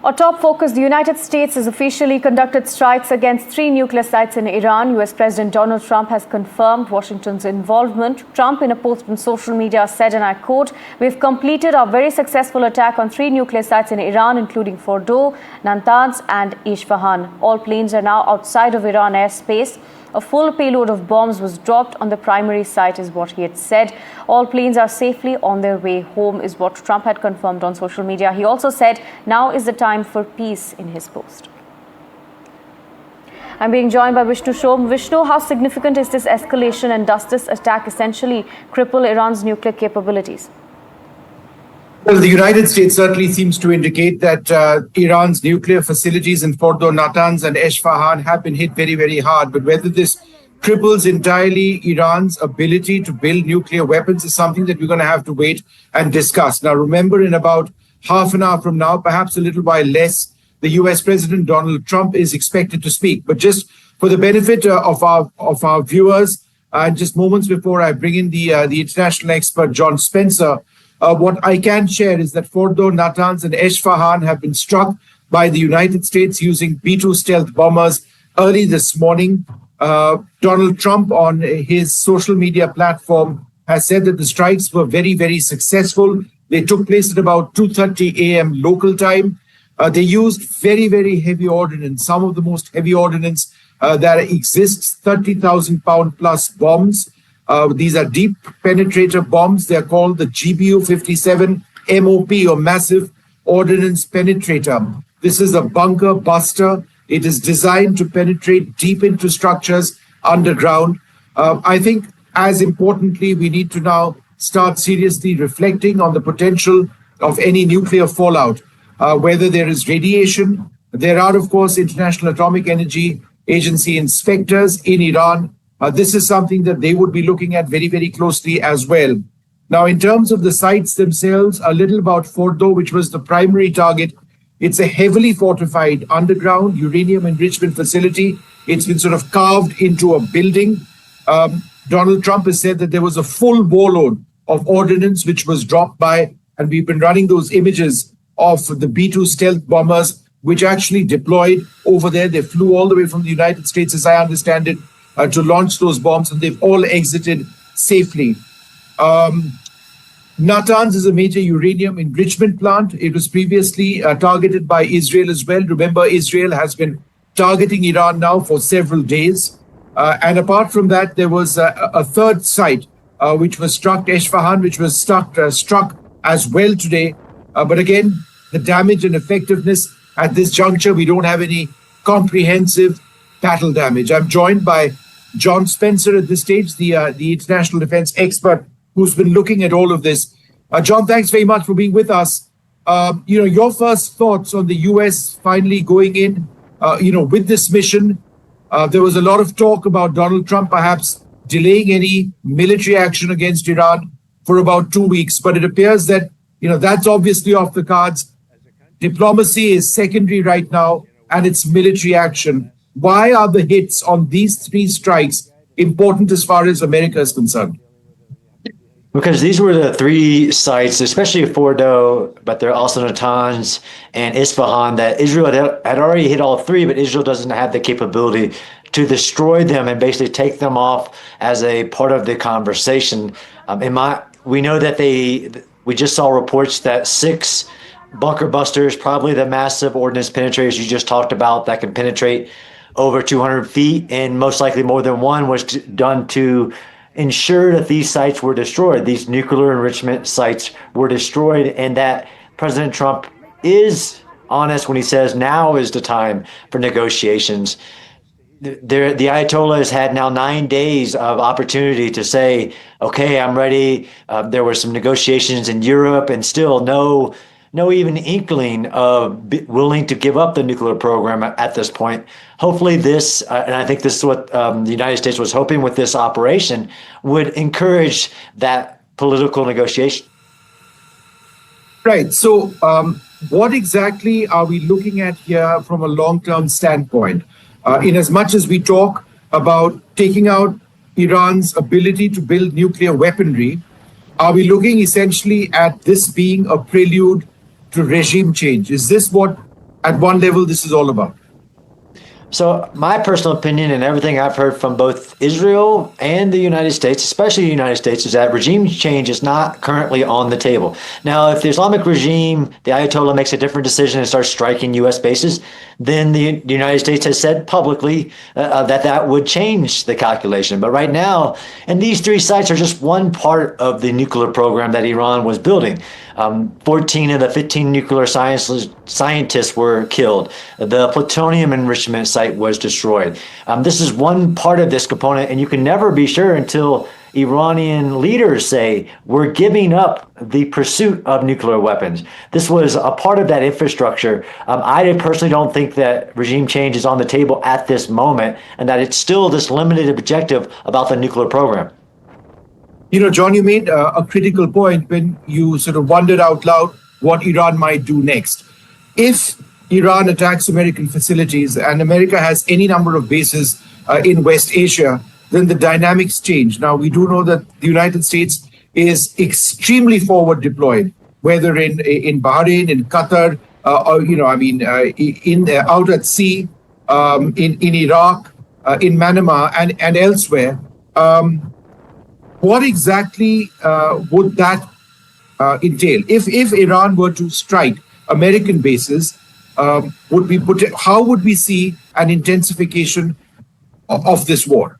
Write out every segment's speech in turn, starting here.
Our top focus, the United States has officially conducted strikes against 3 nuclear sites in Iran. US President Donald Trump has confirmed Washington's involvement. Trump, in a post on social media, said, and I quote, "We've completed our very successful attack on 3 nuclear sites in Iran, including Fordow, Natanz and Esfahan. All planes are now outside of Iran airspace. A full payload of bombs was dropped on the primary site," is what he had said. All planes are safely on their way home, is what Trump had confirmed on social media. He also said, now is the time for peace, in his post. I'm being joined by Vishnu Shom. Vishnu, how significant is this escalation, and does this attack essentially cripple Iran's nuclear capabilities? Well, the United States certainly seems to indicate that Iran's nuclear facilities in Fordow, Natanz and Esfahan have been hit very, very hard. But whether this cripples entirely Iran's ability to build nuclear weapons is something that we're going to have to wait and discuss. Now, remember, in about half an hour from now, perhaps a little while less, the US President Donald Trump is expected to speak. But just for the benefit of our viewers, and just moments before I bring in the international expert, John Spencer, what I can share is that Fordow, Natanz and Esfahan have been struck by the United States using B-2 stealth bombers early this morning. Donald Trump, on his social media platform, has said that the strikes were very, very successful. They took place at about 2:30 a.m. local time. They used very, very heavy ordnance, some of the most heavy ordnance that exists, 30,000-pound plus bombs. These are deep penetrator bombs. They're called the GBU-57 MOP, or Massive Ordnance Penetrator. This is a bunker buster. It is designed to penetrate deep into structures underground. I think, as importantly, we need to now start seriously reflecting on the potential of any nuclear fallout, whether there is radiation. There are, of course, International Atomic Energy Agency inspectors in Iran. This is something that they would be looking at very, very closely as well. Now, in terms of the sites themselves, a little about Fordow, which was the primary target. It's a heavily fortified underground uranium enrichment facility. It's been sort of carved into a building. Donald Trump has said that there was a full warload of ordnance which was dropped by, and we've been running those images of the B-2 stealth bombers, which actually deployed over there. They flew all the way from the United States, as I understand it, to launch those bombs, and they've all exited safely. Natanz is a major uranium enrichment plant. It was previously targeted by Israel as well. Remember, Israel has been targeting Iran now for several days. And apart from that, there was a third site which was struck, Esfahan, which was struck as well today. But again, the damage and effectiveness at this juncture, we don't have any comprehensive battle damage. I'm joined by John Spencer at this stage, the international defense expert who's been looking at all of this. John, thanks very much for being with us. Your first thoughts on the US finally going in, with this mission. There was a lot of talk about Donald Trump perhaps delaying any military action against Iran for about 2 weeks, but it appears that, that's obviously off the cards. Diplomacy is secondary right now, and it's military action. Why are the hits on these 3 strikes important as far as America is concerned? Because these were the 3 sites, especially Fordow, but there are also Natanz and Esfahan, that Israel had already hit all 3, but Israel doesn't have the capability to destroy them and basically take them off as a part of the conversation. We know that we just saw reports that 6 bunker busters, probably the massive ordnance penetrators you just talked about, that can penetrate over 200 feet, and most likely more than one, was done to ensure that these sites were destroyed. These nuclear enrichment sites were destroyed, and that President Trump is honest when he says now is the time for negotiations. The Ayatollah has had now 9 days of opportunity to say, okay, I'm ready. There were some negotiations in Europe, and still no even inkling of willing to give up the nuclear program at this point. Hopefully this, and I think this is what the United States was hoping with this operation, would encourage that political negotiation. Right. So what exactly are we looking at here from a long-term standpoint? In as much as we talk about taking out Iran's ability to build nuclear weaponry, are we looking essentially at this being a prelude to regime change? Is this what at one level this is all about? So my personal opinion and everything I've heard from both Israel and the United States, especially the United States, is that regime change is not currently on the table. Now, if the Islamic regime, the Ayatollah, makes a different decision and starts striking U.S. bases, then the United States has said publicly that would change the calculation. But right now, and these three sites are just one part of the nuclear program that Iran was building. 14 of the 15 nuclear scientists were killed. The plutonium enrichment site was destroyed. This is one part of this component, and you can never be sure until Iranian leaders say, we're giving up the pursuit of nuclear weapons. This was a part of that infrastructure. I personally don't think that regime change is on the table at this moment, and that it's still this limited objective about the nuclear program. You know, John, you made a critical point when you sort of wondered out loud what Iran might do next. If Iran attacks American facilities and America has any number of bases in West Asia, then the dynamics change. Now, we do know that the United States is extremely forward deployed, whether in Bahrain, in Qatar, out at sea, in Iraq, in Manama, and elsewhere. What exactly would that entail? If Iran were to strike American bases, how would we see an intensification of this war?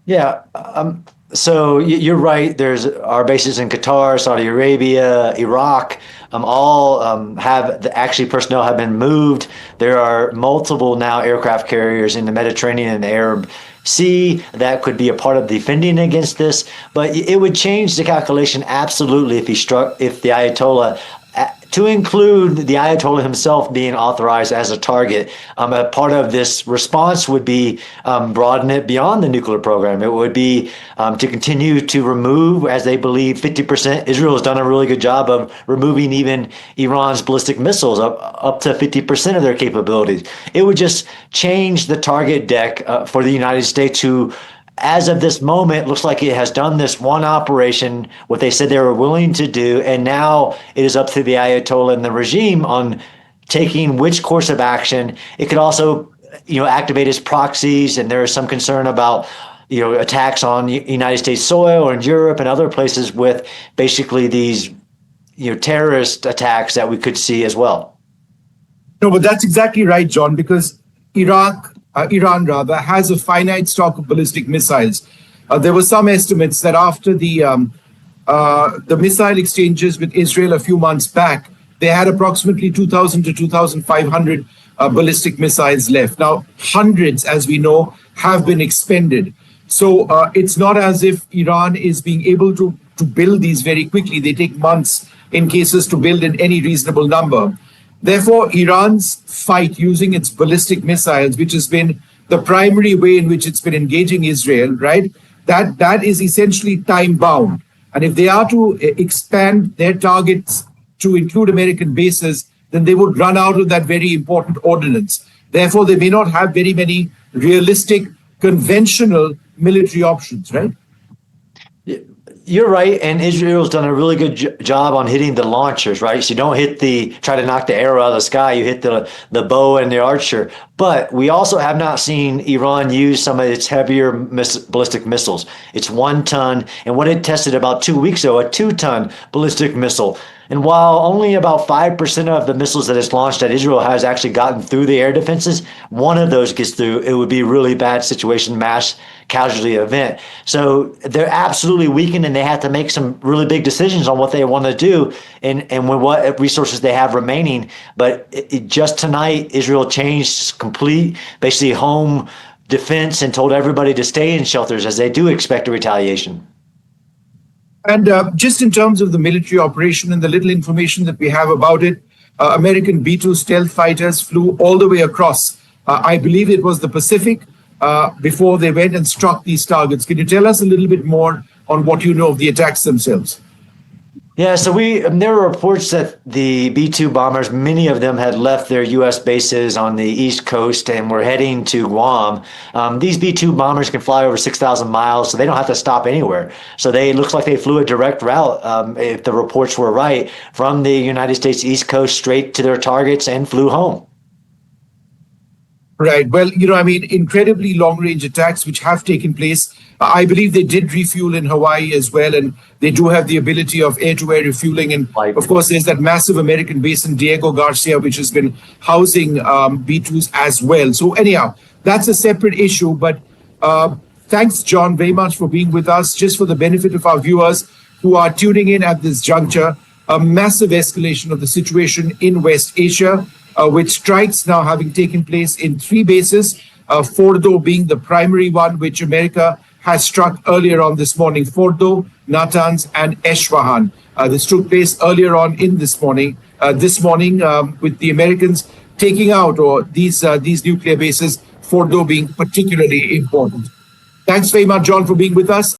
Yeah. So you're right. There's our bases in Qatar, Saudi Arabia, Iraq, all actually personnel have been moved. There are multiple now aircraft carriers in the Mediterranean and the Arab Sea that could be a part of defending against this. But it would change the calculation absolutely if the Ayatollah, to include the Ayatollah himself being authorized as a target. A part of this response would be broaden it beyond the nuclear program. It would be to continue to remove, as they believe, 50%. Israel has done a really good job of removing even Iran's ballistic missiles, up to 50% of their capabilities. It would just change the target deck for the United States, who, as of this moment, looks like it has done this one operation, what they said they were willing to do, and now it is up to the Ayatollah and the regime on taking which course of action. It could also, activate its proxies, and there is some concern about, attacks on United States soil or in Europe and other places with basically these, terrorist attacks that we could see as well. No, but that's exactly right, John, because Iran has a finite stock of ballistic missiles. There were some estimates that after the missile exchanges with Israel a few months back, they had approximately 2,000 to 2,500 ballistic missiles left. Now, hundreds, as we know, have been expended. So it's not as if Iran is being able to build these very quickly. They take months in cases to build in any reasonable number. Therefore, Iran's fight using its ballistic missiles, which has been the primary way in which it's been engaging Israel, right? That is essentially time-bound. And if they are to expand their targets to include American bases, then they would run out of that very important ordnance. Therefore, they may not have very many realistic, conventional military options, right? You're right, and Israel's done a really good job on hitting the launchers, right? So you don't try to knock the arrow out of the sky, you hit the bow and the archer. But we also have not seen Iran use some of its heavier ballistic missiles. It's 1 ton, and what it tested about 2 weeks ago, a 2-ton ballistic missile. And while only about 5% of the missiles that it's launched at Israel has actually gotten through the air defenses, one of those gets through, it would be a really bad situation, mass casualty event. So they're absolutely weakened, and they have to make some really big decisions on what they want to do and what resources they have remaining. But just tonight, Israel changed complete, basically home defense, and told everybody to stay in shelters as they do expect a retaliation. And just in terms of the military operation and the little information that we have about it, American B-2 stealth fighters flew all the way across. I believe it was the Pacific before they went and struck these targets. Can you tell us a little bit more on what you know of the attacks themselves? Yeah, so there were reports that the B-2 bombers, many of them had left their U.S. bases on the East Coast and were heading to Guam. These B-2 bombers can fly over 6,000 miles, so they don't have to stop anywhere. So it looks like they flew a direct route, if the reports were right, from the United States East Coast straight to their targets and flew home. Right. Well, incredibly long-range attacks which have taken place. I believe they did refuel in Hawaii as well, and they do have the ability of air-to-air refueling. And of course, there's that massive American base in Diego Garcia, which has been housing B-2s as well. So anyhow, that's a separate issue. But thanks, John, very much for being with us. Just for the benefit of our viewers who are tuning in at this juncture, a massive escalation of the situation in West Asia, with strikes now having taken place in 3 bases, Fordow being the primary one, which America has struck earlier on this morning. Fordow, Natanz, and Esfahan. This took place earlier on in this morning. With the Americans taking out these nuclear bases, Fordow being particularly important. Thanks very much, John, for being with us.